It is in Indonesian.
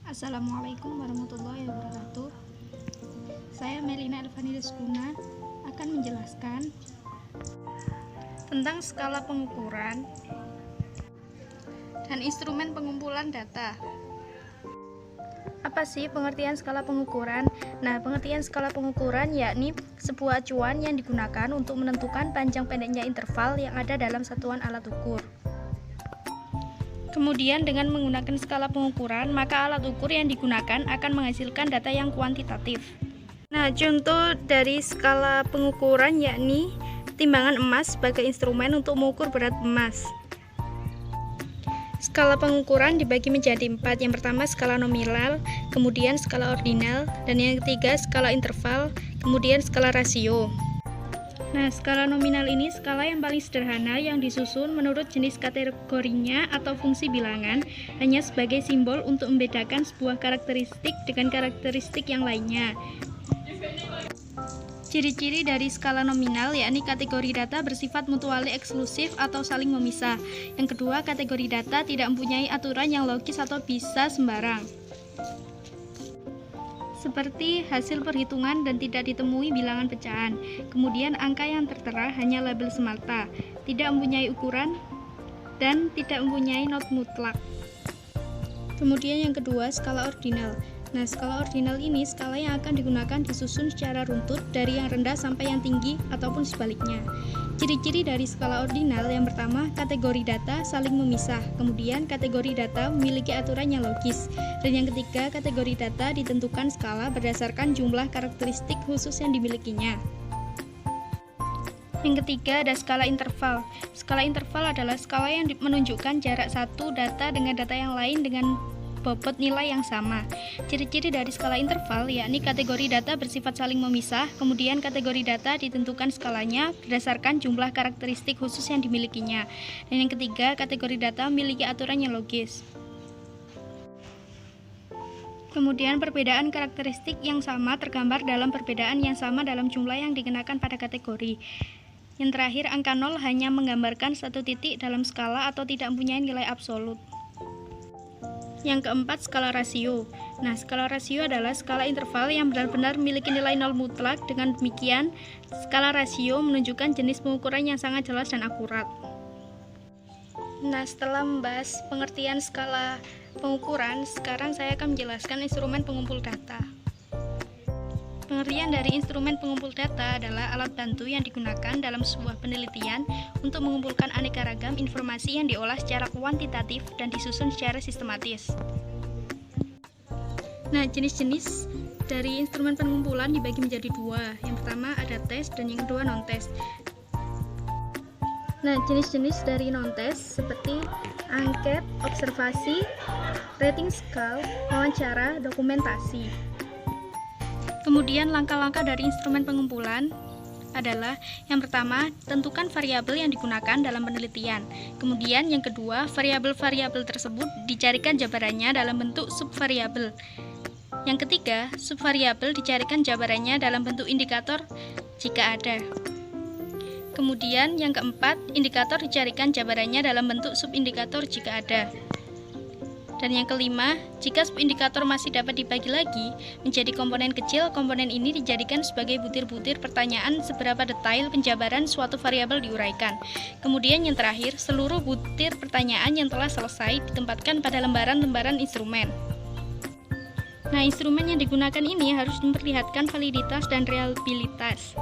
Assalamualaikum warahmatullahi wabarakatuh. Saya Melina Elvani Rizkuna akan menjelaskan tentang skala pengukuran dan instrumen pengumpulan data. Apa sih pengertian skala pengukuran? Nah, pengertian skala pengukuran yakni sebuah acuan yang digunakan untuk menentukan panjang pendeknya interval yang ada dalam satuan alat ukur. Kemudian dengan menggunakan skala pengukuran, maka alat ukur yang digunakan akan menghasilkan data yang kuantitatif. Nah, contoh dari skala pengukuran yakni timbangan emas sebagai instrumen untuk mengukur berat emas. Skala pengukuran dibagi menjadi 4. Yang pertama skala nominal, kemudian skala ordinal, dan yang ketiga skala interval, kemudian skala rasio. Nah, skala nominal ini skala yang paling sederhana yang disusun menurut jenis kategorinya atau fungsi bilangan, hanya sebagai simbol untuk membedakan sebuah karakteristik dengan karakteristik yang lainnya. Ciri-ciri dari skala nominal yakni kategori data bersifat mutually eksklusif atau saling memisah. Yang kedua, kategori data tidak mempunyai aturan yang logis atau bisa sembarang, seperti hasil perhitungan dan tidak ditemui bilangan pecahan. Kemudian angka yang tertera hanya label semata, tidak mempunyai ukuran dan tidak mempunyai not mutlak. Kemudian yang kedua, skala ordinal. Nah, skala ordinal ini skala yang akan digunakan disusun secara runtut dari yang rendah sampai yang tinggi ataupun sebaliknya. Ciri-ciri dari skala ordinal yang pertama, kategori data saling memisah. Kemudian kategori data memiliki aturan yang logis. Dan yang ketiga, kategori data ditentukan skala berdasarkan jumlah karakteristik khusus yang dimilikinya. Yang ketiga ada skala interval. Skala interval adalah skala yang menunjukkan jarak satu data dengan data yang lain dengan bobot nilai yang sama. Ciri-ciri dari skala interval yakni kategori data bersifat saling memisah, kemudian kategori data ditentukan skalanya berdasarkan jumlah karakteristik khusus yang dimilikinya. Dan yang ketiga, kategori data memiliki aturan yang logis. Kemudian perbedaan karakteristik yang sama tergambar dalam perbedaan yang sama dalam jumlah yang dikenakan pada kategori. Yang terakhir, angka 0 hanya menggambarkan satu titik dalam skala atau tidak mempunyai nilai absolut. Yang keempat, skala rasio. Nah, skala rasio adalah skala interval yang benar-benar memiliki nilai 0 mutlak. Dengan demikian, skala rasio menunjukkan jenis pengukuran yang sangat jelas dan akurat. Nah, setelah membahas pengertian skala pengukuran, sekarang saya akan menjelaskan instrumen pengumpul data. Pengertian dari instrumen pengumpul data adalah alat bantu yang digunakan dalam sebuah penelitian untuk mengumpulkan aneka ragam informasi yang diolah secara kuantitatif dan disusun secara sistematis. Nah, jenis-jenis dari instrumen pengumpulan dibagi menjadi 2. Yang pertama ada tes dan yang kedua non-tes. Nah, jenis-jenis dari non-tes seperti angket, observasi, rating scale, wawancara, dokumentasi. Kemudian langkah-langkah dari instrumen pengumpulan adalah yang pertama, tentukan variabel yang digunakan dalam penelitian. Kemudian yang kedua, variabel-variabel tersebut dicarikan jabarannya dalam bentuk subvariabel. Yang ketiga, subvariabel dicarikan jabarannya dalam bentuk indikator jika ada. Kemudian yang keempat, indikator dicarikan jabarannya dalam bentuk subindikator jika ada. Dan yang kelima, jika subindikator masih dapat dibagi lagi menjadi komponen kecil, komponen ini dijadikan sebagai butir-butir pertanyaan seberapa detail penjabaran suatu variabel diuraikan. Kemudian yang terakhir, seluruh butir pertanyaan yang telah selesai ditempatkan pada lembaran-lembaran instrumen. Nah, instrumen yang digunakan ini harus memperlihatkan validitas dan reliabilitas.